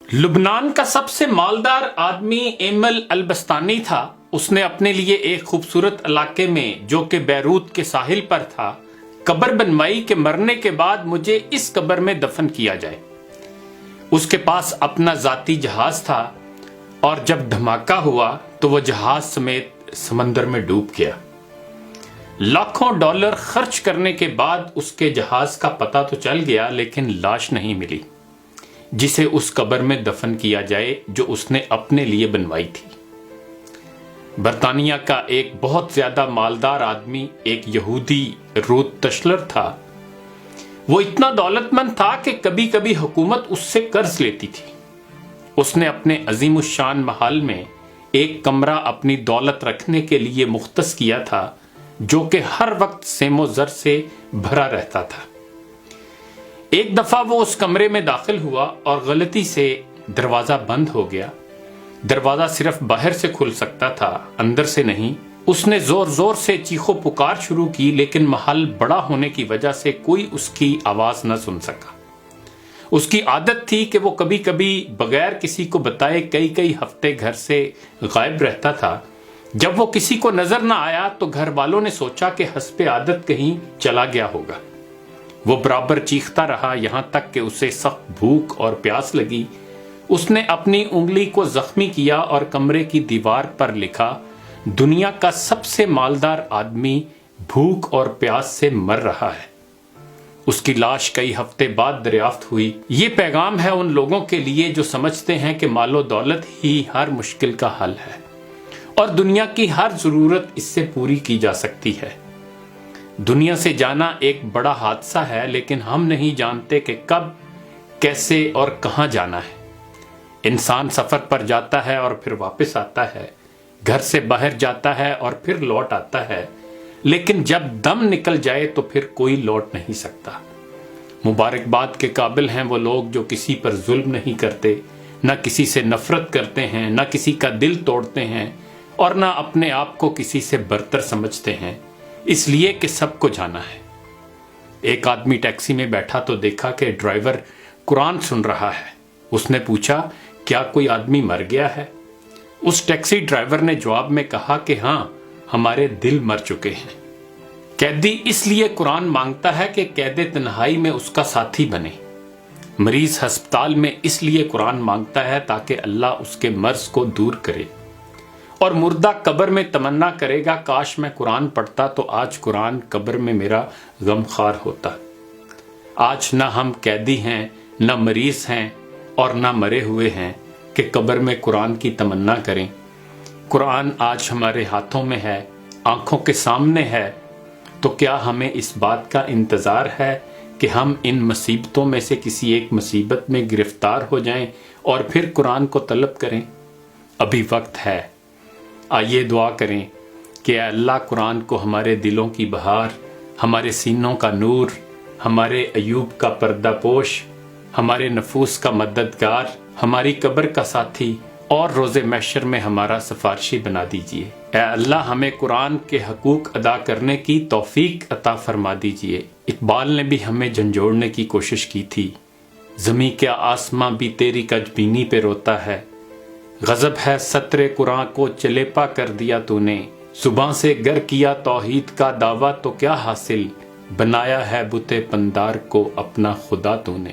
لبنان کا سب سے مالدار آدمی ایمل البستانی تھا۔ اس نے اپنے لیے ایک خوبصورت علاقے میں جو کہ بیروت کے ساحل پر تھا قبر بنوائی کہ مرنے کے بعد مجھے اس قبر میں دفن کیا جائے۔ اس کے پاس اپنا ذاتی جہاز تھا اور جب دھماکہ ہوا تو وہ جہاز سمیت سمندر میں ڈوب گیا۔ لاکھوں ڈالر خرچ کرنے کے بعد اس کے جہاز کا پتہ تو چل گیا لیکن لاش نہیں ملی جسے اس قبر میں دفن کیا جائے جو اس نے اپنے لیے بنوائی تھی۔ برطانیہ کا ایک بہت زیادہ مالدار آدمی ایک یہودی روت تشلر تھا۔ وہ اتنا دولت مند تھا کہ کبھی کبھی حکومت اس سے قرض لیتی تھی۔ اس نے اپنے عظیم الشان محل میں ایک کمرہ اپنی دولت رکھنے کے لیے مختص کیا تھا جو کہ ہر وقت سیم و زر سے بھرا رہتا تھا۔ ایک دفعہ وہ اس کمرے میں داخل ہوا اور غلطی سے دروازہ بند ہو گیا۔ دروازہ صرف باہر سے کھل سکتا تھا، اندر سے نہیں۔ اس نے زور زور سے چیخو پکار شروع کی لیکن محل بڑا ہونے کی وجہ سے کوئی اس کی آواز نہ سن سکا۔ اس کی عادت تھی کہ وہ کبھی کبھی بغیر کسی کو بتائے کئی ہفتے گھر سے غائب رہتا تھا۔ جب وہ کسی کو نظر نہ آیا تو گھر والوں نے سوچا کہ حسب عادت کہیں چلا گیا ہوگا۔ وہ برابر چیختا رہا یہاں تک کہ اسے سخت بھوک اور پیاس لگی۔ اس نے اپنی انگلی کو زخمی کیا اور کمرے کی دیوار پر لکھا، دنیا کا سب سے مالدار آدمی بھوک اور پیاس سے مر رہا ہے۔ اس کی لاش کئی ہفتے بعد دریافت ہوئی۔ یہ پیغام ہے ان لوگوں کے لیے جو سمجھتے ہیں کہ مال و دولت ہی ہر مشکل کا حل ہے اور دنیا کی ہر ضرورت اس سے پوری کی جا سکتی ہے۔ دنیا سے جانا ایک بڑا حادثہ ہے لیکن ہم نہیں جانتے کہ کب، کیسے اور کہاں جانا ہے۔ انسان سفر پر جاتا ہے اور پھر واپس آتا ہے، گھر سے باہر جاتا ہے اور پھر لوٹ آتا ہے، لیکن جب دم نکل جائے تو پھر کوئی لوٹ نہیں سکتا۔ مبارکباد کے قابل ہیں وہ لوگ جو کسی پر ظلم نہیں کرتے، نہ کسی سے نفرت کرتے ہیں، نہ کسی کا دل توڑتے ہیں اور نہ اپنے آپ کو کسی سے برتر سمجھتے ہیں، اس لیے کہ سب کو جانا ہے۔ ایک آدمی ٹیکسی میں بیٹھا تو دیکھا کہ ڈرائیور قرآن سن رہا ہے۔ اس نے پوچھا، کیا کوئی آدمی مر گیا ہے؟ اس ٹیکسی ڈرائیور نے جواب میں کہا کہ ہاں، ہمارے دل مر چکے ہیں۔ قیدی اس لیے قرآن مانگتا ہے کہ قید تنہائی میں اس کا ساتھی بنے۔ مریض ہسپتال میں اس لیے قرآن مانگتا ہے تاکہ اللہ اس کے مرض کو دور کرے، اور مردہ قبر میں تمنا کرے گا کاش میں قرآن پڑھتا تو آج قرآن قبر میں میرا غم خوار ہوتا۔ آج نہ ہم قیدی ہیں، نہ مریض ہیں اور نہ مرے ہوئے ہیں کہ قبر میں قرآن کی تمنا کریں۔ قرآن آج ہمارے ہاتھوں میں ہے، آنکھوں کے سامنے ہے، تو کیا ہمیں اس بات کا انتظار ہے کہ ہم ان مصیبتوں میں سے کسی ایک مصیبت میں گرفتار ہو جائیں اور پھر قرآن کو طلب کریں؟ ابھی وقت ہے۔ آئیے دعا کریں کہ اے اللہ قرآن کو ہمارے دلوں کی بہار، ہمارے سینوں کا نور، ہمارے ایوب کا پردہ پوش، ہمارے نفوس کا مددگار، ہماری قبر کا ساتھی اور روز محشر میں ہمارا سفارشی بنا دیجئے۔ اے اللہ ہمیں قرآن کے حقوق ادا کرنے کی توفیق عطا فرما دیجئے۔ اقبال نے بھی ہمیں جھنجھوڑنے کی کوشش کی تھی، زمیں کیا آسماں بھی تیری کج بینی پہ روتا ہے، غضب ہے سطر قرآن کو چلیپا کر دیا تو نے، زباں سے گر کیا توحید کا دعویٰ تو کیا حاصل، بنایا ہے بت پندار کو اپنا خدا تو نے۔